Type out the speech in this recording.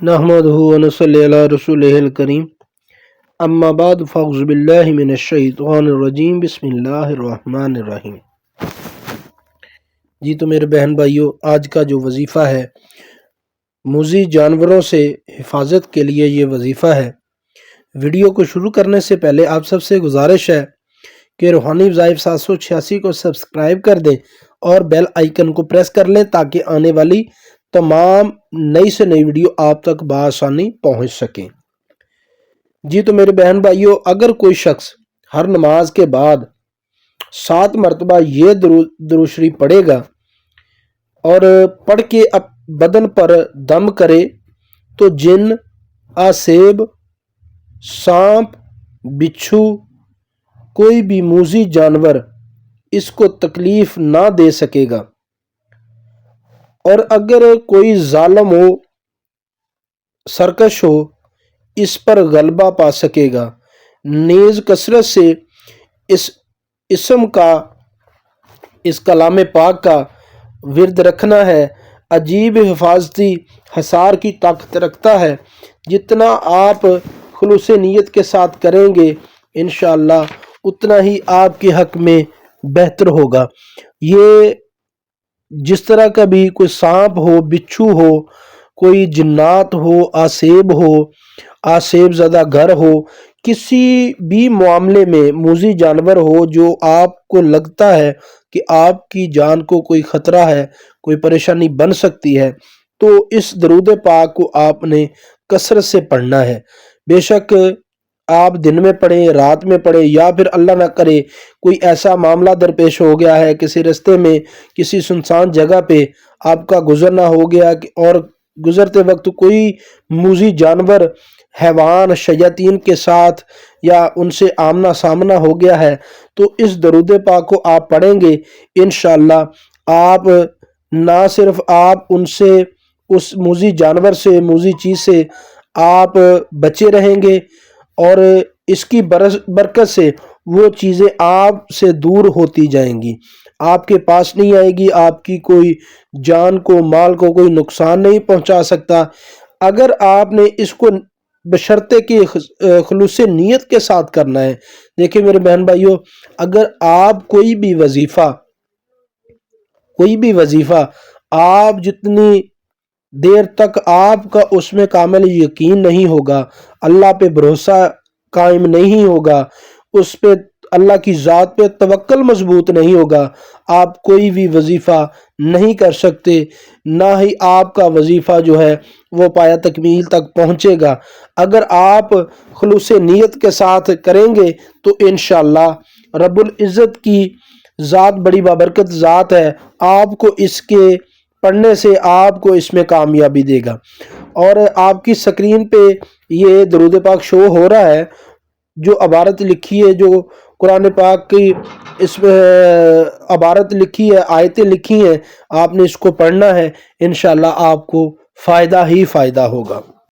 نحمدہ ونصلی علی رسولہ الکریم اما بعد فاعوذ باللہ من الشیطان الرجیم بسم اللہ الرحمن الرحیم۔ جی تو میرے بہن بھائیوں، آج کا جو وظیفہ ہے موذی جانوروں سے حفاظت کے لیے یہ وظیفہ ہے۔ ویڈیو کو شروع کرنے سے پہلے آپ سب سے گزارش ہے کہ روحانی وظائف 786 کو سبسکرائب کر دیں اور بیل آئیکن کو پریس کر لیں تاکہ آنے والی تمام نئی سے نئی ویڈیو آپ تک بآسانی پہنچ سکیں۔ جی تو میرے بہن بھائیوں، اگر کوئی شخص ہر نماز کے بعد 7 مرتبہ یہ درود شریف پڑھے گا اور پڑھ کے بدن پر دم کرے تو جن، آسیب، سانپ، بچھو، کوئی بھی موذی جانور اس کو تکلیف نہ دے سکے گا، اور اگر کوئی ظالم ہو، سرکش ہو، اس پر غلبہ پا سکے گا۔ نیز کثرت سے اس اسم کا، اس کلام پاک کا ورد رکھنا ہے۔ عجیب حفاظتی حصار کی طاقت رکھتا ہے۔ جتنا آپ خلوص نیت کے ساتھ کریں گے انشاءاللہ اتنا ہی آپ کے حق میں بہتر ہوگا۔ یہ جس طرح کا بھی کوئی سانپ ہو، بچھو ہو، کوئی جنات ہو، آسیب زدہ گھر ہو، کسی بھی معاملے میں موذی جانور ہو جو آپ کو لگتا ہے کہ آپ کی جان کو کوئی خطرہ ہے، کوئی پریشانی بن سکتی ہے، تو اس درود پاک کو آپ نے کثرت سے پڑھنا ہے۔ بے شک آپ دن میں پڑھیں، رات میں پڑھیں، یا پھر اللہ نہ کرے کوئی ایسا معاملہ درپیش ہو گیا ہے، کسی رستے میں کسی سنسان جگہ پہ آپ کا گزرنا ہو گیا اور گزرتے وقت کوئی موذی جانور، حیوان، شیاطین کے ساتھ یا ان سے آمنا سامنا ہو گیا ہے، تو اس درود پاک کو آپ پڑھیں گے انشاءاللہ آپ نہ صرف آپ ان سے، اس موذی جانور سے، موذی چیز سے آپ بچے رہیں گے، اور اس کی برکت سے وہ چیزیں آپ سے دور ہوتی جائیں گی، آپ کے پاس نہیں آئے گی، آپ کی کوئی جان کو، مال کو کوئی نقصان نہیں پہنچا سکتا۔ اگر آپ نے اس کو بشرطے کہ خلوص نیت کے ساتھ کرنا ہے۔ دیکھیں میرے بہن بھائیوں، اگر آپ کوئی بھی وظیفہ آپ جتنی دیر تک آپ کا اس میں کامل یقین نہیں ہوگا، اللہ پہ بھروسہ قائم نہیں ہوگا، اس پہ اللہ کی ذات پہ توکل مضبوط نہیں ہوگا، آپ کوئی بھی وظیفہ نہیں کر سکتے، نہ ہی آپ کا وظیفہ جو ہے وہ پایہ تکمیل تک پہنچے گا۔ اگر آپ خلوص نیت کے ساتھ کریں گے تو انشاءاللہ رب العزت کی ذات بڑی بابرکت ذات ہے، آپ کو اس کے پڑھنے سے آپ کو اس میں کامیابی دے گا۔ اور آپ کی سکرین پہ یہ درود پاک شو ہو رہا ہے، جو عبارت لکھی ہے، جو قرآن پاک کی اس میں عبارت لکھی ہے، آیتیں لکھی ہیں، آپ نے اس کو پڑھنا ہے، انشاءاللہ آپ کو فائدہ ہی فائدہ ہوگا۔